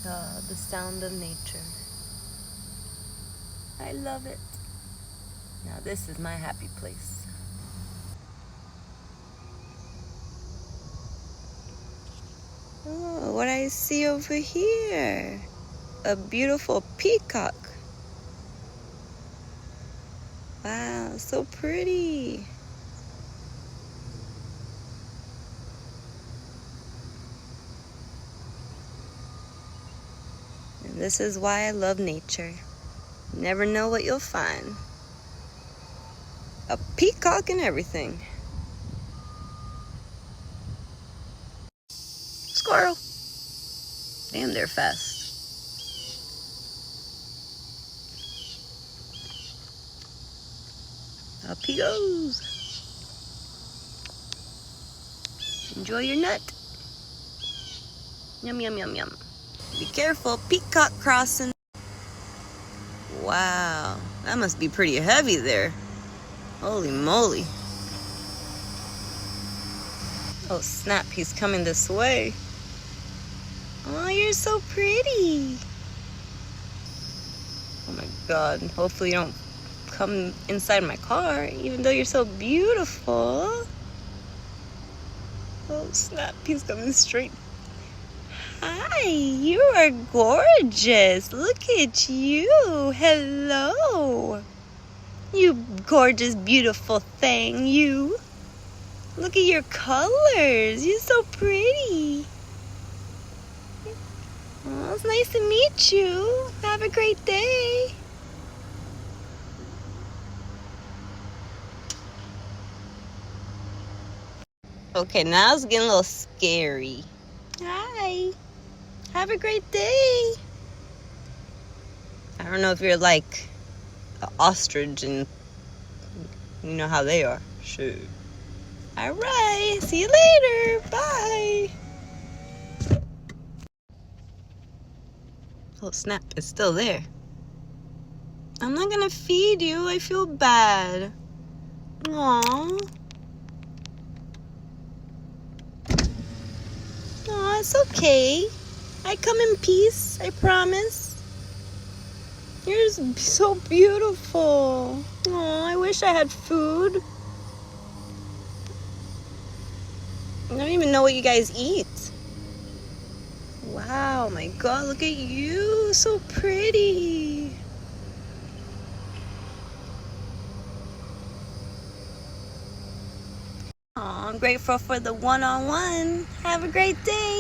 The sound of nature. I love it. Now this is my happy place. Oh, what I see over here. A beautiful peacock. Wow, so pretty. And this is why I love nature. You never know what you'll find. A peacock and everything. Squirrel. Damn, they're fast. Up he goes. Enjoy your nut. Yum, yum, yum, yum. Be careful, peacock crossing. Wow, that must be pretty heavy there. Holy moly. Oh snap, he's coming this way. Oh, you're so pretty. Oh my God, hopefully you don't come inside my car, even though you're so beautiful. Oh snap, he's coming straight. Hi, you are gorgeous. Look at you. Hello. You gorgeous, beautiful thing, you. Look at your colors. You're so pretty. Oh, it's nice to meet you. Have a great day. Okay, now it's getting a little scary. Hi. Have a great day. I don't know if you're like an ostrich and you know how they are. Shoot. All right. See you later. Bye. Oh, snap. It's still there. I'm not going to feed you. I feel bad. Aww. Aw, it's okay. I come in peace, I promise. You're so beautiful. Oh, I wish I had food. I don't even know what you guys eat. Wow, my God, look at you. So pretty. Oh, I'm grateful for the one-on-one. Have a great day.